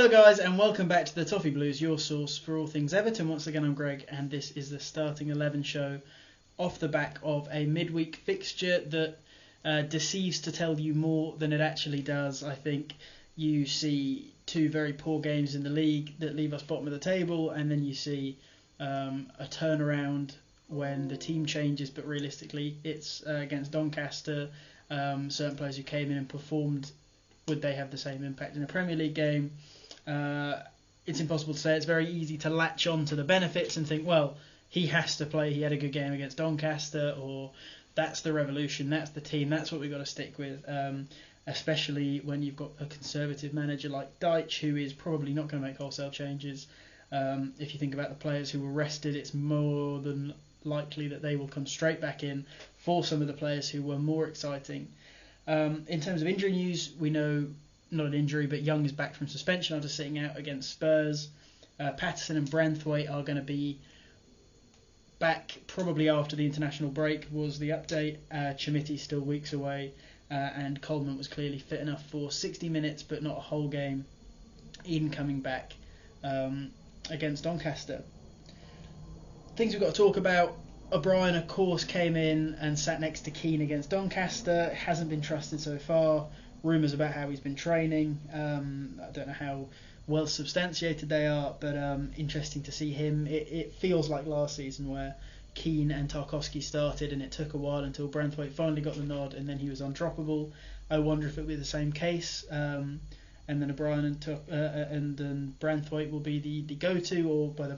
Hello guys and welcome back to the Toffee Blues, your source for all things Everton. Once again I'm Greg and this is the Starting 11 show off the back of a midweek fixture that deceives to tell you more than it actually does. I think you see two very poor games in the league that leave us bottom of the table, and then you see a turnaround when the team changes, but realistically it's against Doncaster. Certain players who came in and performed, would they have the same impact in a Premier League game? It's impossible to say. It's very easy to latch on to the benefits and think, well, he has to play, he had a good game against Doncaster, or that's the revolution, that's the team, that's what we've got to stick with, especially when you've got a conservative manager like Dyche, who is probably not going to make wholesale changes. If you think about the players who were rested, it's more than likely that they will come straight back in for some of the players who were more exciting. In terms of injury news, we know, not an injury, but Young is back from suspension after sitting out against Spurs. Patterson and Branthwaite are going to be back probably after the international break, was the update. Chimiti's still weeks away, and Coleman was clearly fit enough for 60 minutes, but not a whole game in coming back against Doncaster. Things we've got to talk about. O'Brien, of course, came in and sat next to Keane against Doncaster. Hasn't been trusted so far. Rumours about how he's been training. I don't know how well substantiated they are, but interesting to see him. It feels like last season where Keane and Tarkowski started and it took a while until Branthwaite finally got the nod and then he was undroppable. I wonder if it'll be the same case. And then O'Brien and Branthwaite will be the go-to, or whether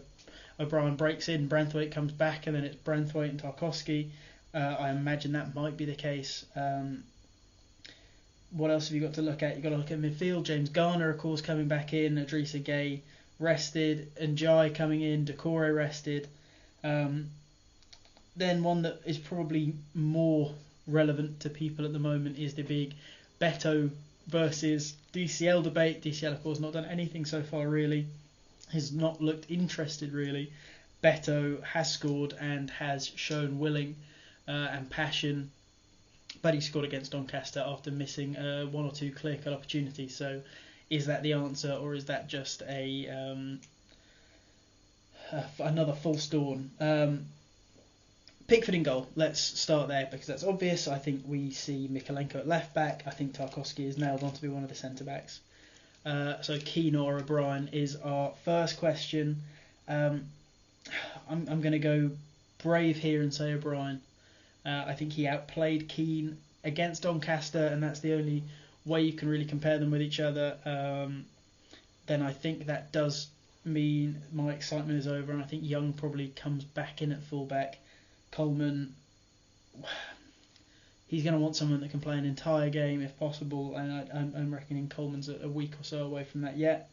O'Brien breaks in, Branthwaite comes back, and then it's Branthwaite and Tarkowski. I imagine that might be the case. What else have you got to look at? You've got to look at midfield. James Garner, of course, coming back in. Idrissa Gueye rested. Njai coming in. Decore rested. Then one that is probably more relevant to people at the moment is the big Beto versus DCL debate. DCL, of course, not done anything so far, really. Has not looked interested, really. Beto has scored and has shown willing and passion, but he scored against Doncaster after missing one or two clear-cut opportunities. So is that the answer, or is that just another false dawn? Pickford in goal. Let's start there because that's obvious. I think we see Mykolenko at left back. I think Tarkowski is nailed on to be one of the centre backs. So Keane or O'Brien is our first question. I'm going to go brave here and say O'Brien. I think he outplayed Keane against Doncaster, and that's the only way you can really compare them with each other. Then I think that does mean my excitement is over, and I think Young probably comes back in at fullback. Coleman, he's going to want someone that can play an entire game if possible, and I'm reckoning Coleman's a week or so away from that yet.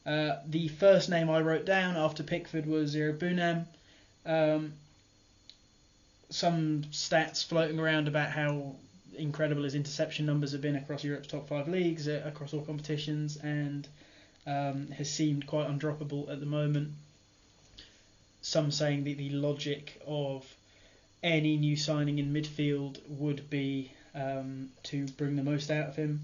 The first name I wrote down after Pickford was Zero Bunam. Some stats floating around about how incredible his interception numbers have been across Europe's top 5 leagues, across all competitions, and has seemed quite undroppable at the moment. Some saying that the logic of any new signing in midfield would be to bring the most out of him.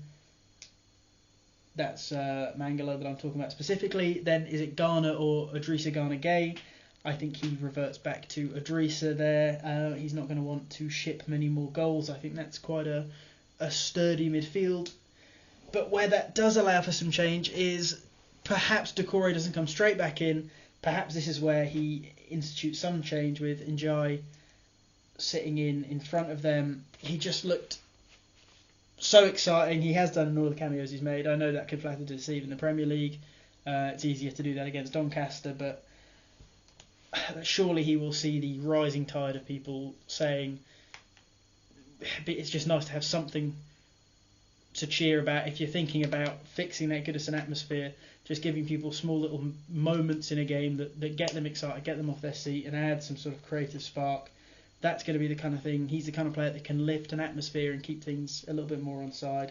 That's Mangala that I'm talking about specifically. Then is it Garner or Idrissa Gueye? I think he reverts back to Idrissa there. He's not going to want to ship many more goals. I think that's quite a sturdy midfield. But where that does allow for some change is perhaps Decore doesn't come straight back in. Perhaps this is where he institutes some change with Njai sitting in front of them. He just looked so exciting. He has done in all the cameos he's made. I know that could flatter to deceive in the Premier League. It's easier to do that against Doncaster, but surely he will see the rising tide of people saying it's just nice to have something to cheer about. If you're thinking about fixing that Goodison atmosphere, just giving people small little moments in a game that get them excited, get them off their seat and add some sort of creative spark, that's going to be the kind of thing. He's the kind of player that can lift an atmosphere and keep things a little bit more on side.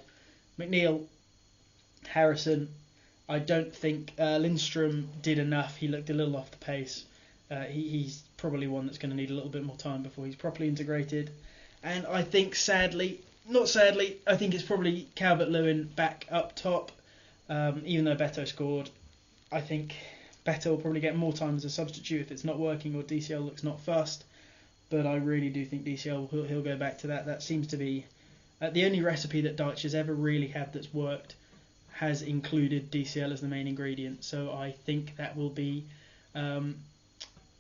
McNeil, Harrison, I don't think Lindstrom did enough. He looked a little off the pace. He's probably one that's going to need a little bit more time before he's properly integrated. And I think I think it's probably Calvert-Lewin back up top. Even though Beto scored, I think Beto will probably get more time as a substitute if it's not working or DCL looks not fussed. But I really do think DCL, he'll go back to that. That seems to be the only recipe that Dyche has ever really had that's worked, has included DCL as the main ingredient. So I think that will be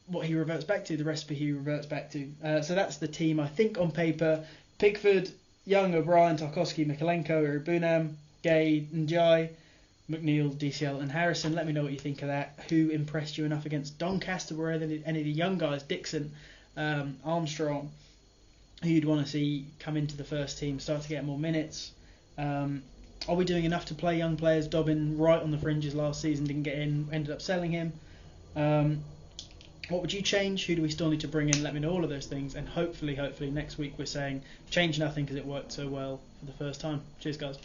what he reverts back to, the recipe he reverts back to. So that's the team, I think, on paper. Pickford, Young, O'Brien, Tarkowski, Mikalenko, Irubunam, Gay, Njai, McNeil, DCL and Harrison. Let me know what you think of that. Who impressed you enough against Doncaster? Were any of the young guys, Dixon, Armstrong, who you'd want to see come into the first team, start to get more minutes? Are we doing enough to play young players? Dobbin right on the fringes last season, didn't get in, ended up selling him. What would you change? Who do we still need to bring in? Let me know all of those things, and hopefully next week we're saying change nothing because it worked so well for the first time. Cheers, guys.